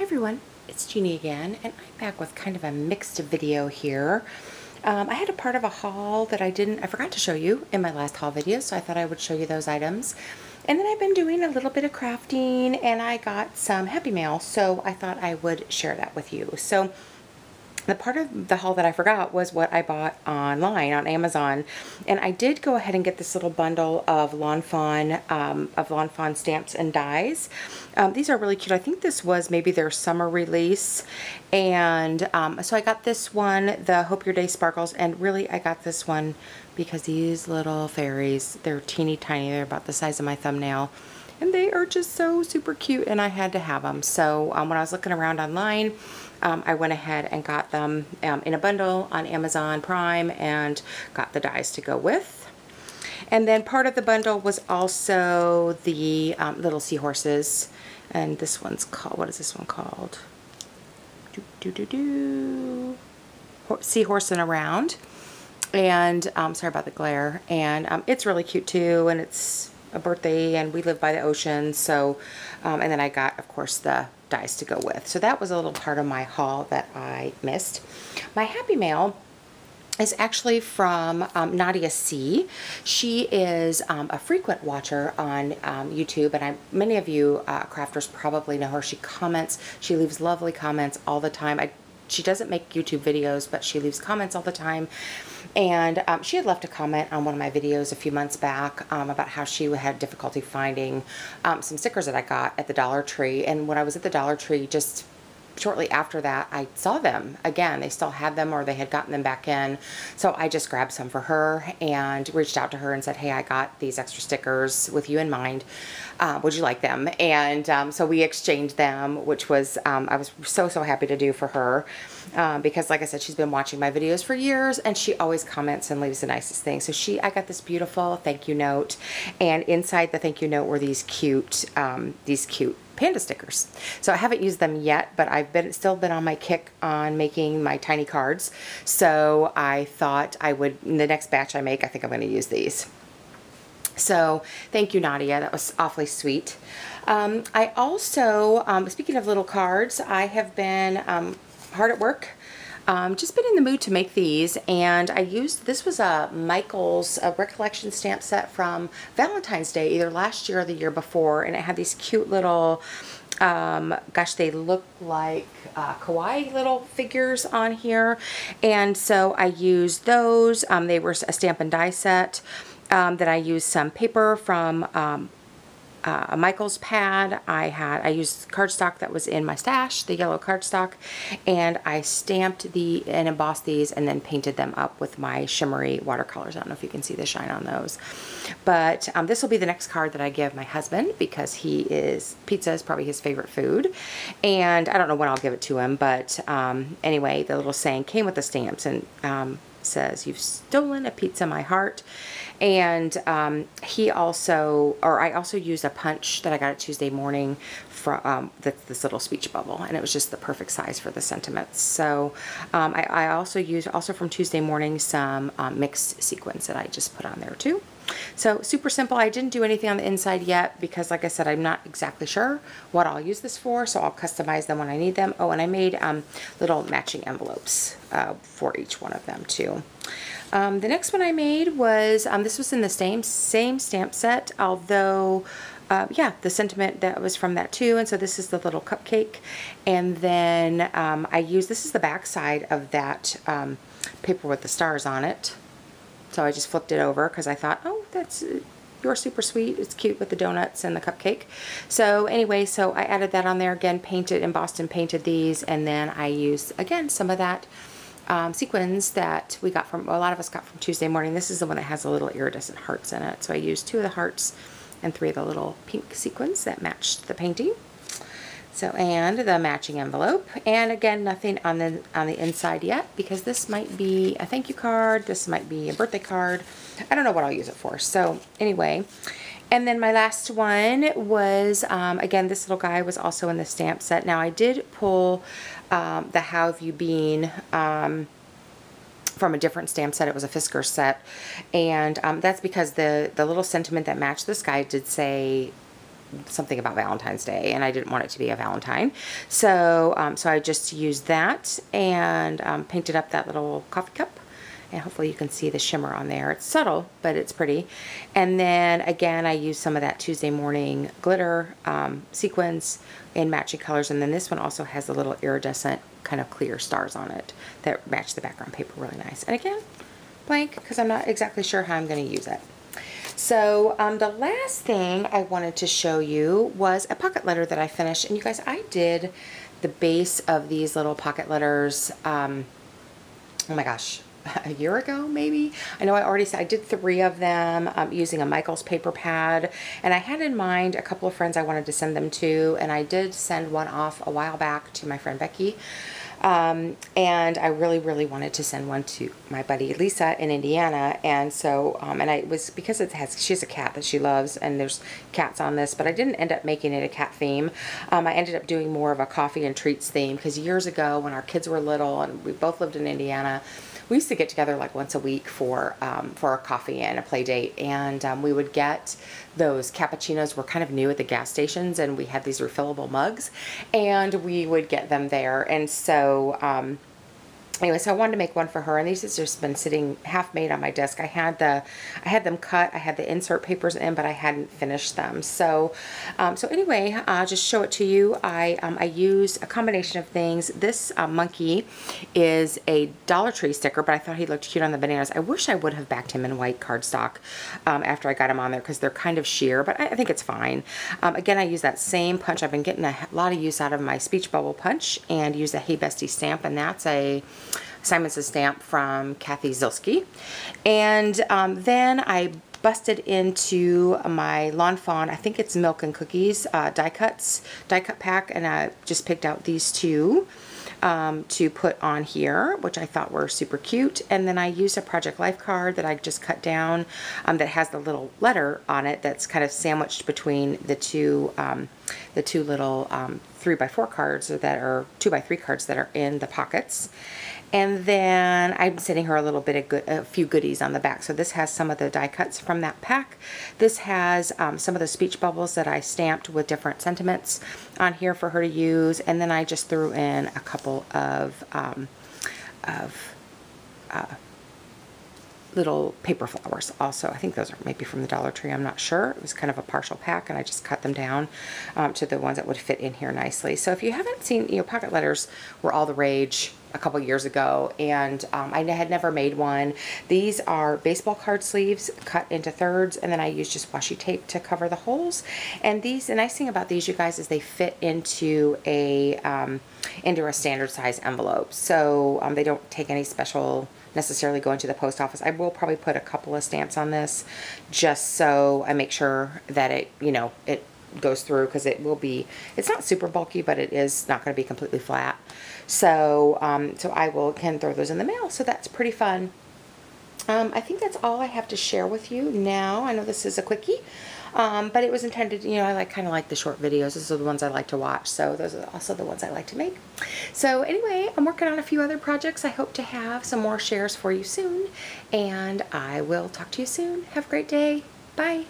everyone, it's Jeannie again, and I'm back with kind of a mixed video here. I had a part of a haul that I forgot to show you in my last haul video, so I thought I would show you those items. And then I've been doing a little bit of crafting, and I got some Happy Mail, so I thought I would share that with you. So the part of the haul that I forgot was what I bought online on Amazon, and I did go ahead and get this little bundle of Lawn Fawn stamps and dies. These are really cute. I think this was maybe their summer release, and so I got this one, the Hope Your Day Sparkles, and really I got this one because these little fairies, they're teeny tiny. They're about the size of my thumbnail. And they are just so super cute, and I had to have them. So when I was looking around online, I went ahead and got them in a bundle on Amazon Prime and got the dies to go with. And then part of the bundle was also the little seahorses. And this one's called, what is this one called? Seahorsing Around. And sorry about the glare. And it's really cute too, and it's a birthday, and we live by the ocean, so and then I got, of course, the dies to go with. So that was a little part of my haul that I missed. My Happy Mail is actually from Nadia C. She is a frequent watcher on YouTube, and many of you crafters probably know her. She comments, she leaves lovely comments all the time. She doesn't make YouTube videos, but she leaves comments all the time. And she had left a comment on one of my videos a few months back about how she had difficulty finding some stickers that I got at the Dollar Tree. And when I was at the Dollar Tree, just shortly after that, I saw them again. They still had them, or they had gotten them back in. So I just grabbed some for her and reached out to her and said, hey, I got these extra stickers with you in mind. Would you like them? And so we exchanged them, which was, I was so happy to do for her. Because like I said, she's been watching my videos for years, and she always comments and leaves the nicest things. So I got this beautiful thank you note, and inside the thank you note were these cute panda stickers. So I haven't used them yet, but I've still been on my kick on making my tiny cards. So I thought I would, in the next batch I make, I think I'm going to use these. So thank you, Nadia. That was awfully sweet. I also, speaking of little cards, I have been hard at work. Just been in the mood to make these, and I used, this was a Michael's recollection stamp set from Valentine's Day, either last year or the year before, and it had these cute little, gosh, they look like kawaii little figures on here, and so I used those. They were a stamp and die set. That I used some paper from a Michael's pad. I used cardstock that was in my stash, the yellow cardstock, and I stamped and embossed these and then painted them up with my shimmery watercolors. I don't know if you can see the shine on those. But this will be the next card that I give my husband, because pizza is probably his favorite food. And I don't know when I'll give it to him, but anyway, the little saying came with the stamps, and says, "You've stolen a pizza, my heart." And I also used a punch that I got at Tuesday Morning from this little speech bubble, and it was just the perfect size for the sentiments. So I also used, from Tuesday Morning, some mixed sequins that I just put on there too. So super simple. I didn't do anything on the inside yet because, like I said, I'm not exactly sure what I'll use this for, so I'll customize them when I need them. Oh, and I made little matching envelopes for each one of them too. The next one I made was, this was in the same stamp set, although yeah, the sentiment that was from that too. And so this is the little cupcake, and then this is the back side of that paper with the stars on it. So I just flipped it over because I thought, oh, you're super sweet. It's cute with the donuts and the cupcake. So anyway, so I added that on there again, embossed and painted these, and then I used again some of that sequins that a lot of us got from Tuesday Morning. This is the one that has the little iridescent hearts in it. So I used 2 of the hearts and 3 of the little pink sequins that matched the painting. So, and the matching envelope, and again, nothing on the inside yet, because this might be a thank you card, this might be a birthday card. I don't know what I'll use it for. So anyway, and then my last one was, again, this little guy was also in the stamp set. Now I did pull the How Have You Been from a different stamp set. It was a Fisker set, and that's because the little sentiment that matched this guy did say, something about Valentine's Day, and I didn't want it to be a Valentine. So, so I just used that and painted up that little coffee cup. And hopefully you can see the shimmer on there. It's subtle, but it's pretty. And then again, I used some of that Tuesday morning glitter sequins in matching colors. And then this one also has the little iridescent kind of clear stars on it that match the background paper really nice. And again, blank, because I'm not exactly sure how I'm going to use it. So the last thing I wanted to show you was a pocket letter that I finished. And you guys, I did the base of these little pocket letters, oh my gosh, a year ago maybe. I know I already said I did 3 of them using a Michaels paper pad, and I had in mind a couple of friends I wanted to send them to, and I did send one off a while back to my friend Becky, and I really wanted to send one to my buddy Lisa in Indiana. And so and I was, because she has a cat that she loves, and there's cats on this, but I didn't end up making it a cat theme. I ended up doing more of a coffee and treats theme, because years ago when our kids were little and we both lived in Indiana, we used to get together like once a week for a coffee and a play date, and we would get those cappuccinos. Were kind of new at the gas stations, and we had these refillable mugs, and we would get them there. And so anyway, so I wanted to make one for her, and these have just been sitting half made on my desk. I had them cut, I had the insert papers in, but I hadn't finished them. So, so anyway, I'll just show it to you. I used a combination of things. This monkey is a Dollar Tree sticker, but I thought he looked cute on the bananas. I wish I would have backed him in white cardstock after I got him on there, because they're kind of sheer, but I think it's fine. Again, I use that same punch. I've been getting a lot of use out of my speech bubble punch, and use a Hey Bestie stamp, and that's a Simon's stamp from Kathy Zilski. And then I busted into my Lawn Fawn, I think it's Milk and Cookies die cut pack, and I just picked out these 2 to put on here, which I thought were super cute. And then I used a Project Life card that I just cut down that has the little letter on it that's kind of sandwiched between the two little 3x4 cards, that are 2x3 cards that are in the pockets. And then I'm sending her a little bit of a few goodies on the back. So this has some of the die cuts from that pack. This has some of the speech bubbles that I stamped with different sentiments on here for her to use. And then I just threw in a couple of little paper flowers also. I think those are maybe from the Dollar Tree, I'm not sure. It was kind of a partial pack, and I just cut them down to the ones that would fit in here nicely. So if you haven't seen, pocket letters were all the rage a couple years ago, and I had never made one. These are baseball card sleeves cut into thirds, and then I use just washi tape to cover the holes. And these, the nice thing about these, you guys, is they fit into a standard size envelope. So they don't take any special necessarily go into the post office. I will probably put a couple of stamps on this just so I make sure that it, it goes through, because it will be, it's not super bulky, but it is not going to be completely flat. So, so I can throw those in the mail. So that's pretty fun. I think that's all I have to share with you now. I know this is a quickie, but it was intended, I kind of like the short videos. Those are the ones I like to watch. So those are also the ones I like to make. So anyway, I'm working on a few other projects. I hope to have some more shares for you soon, and I will talk to you soon. Have a great day. Bye.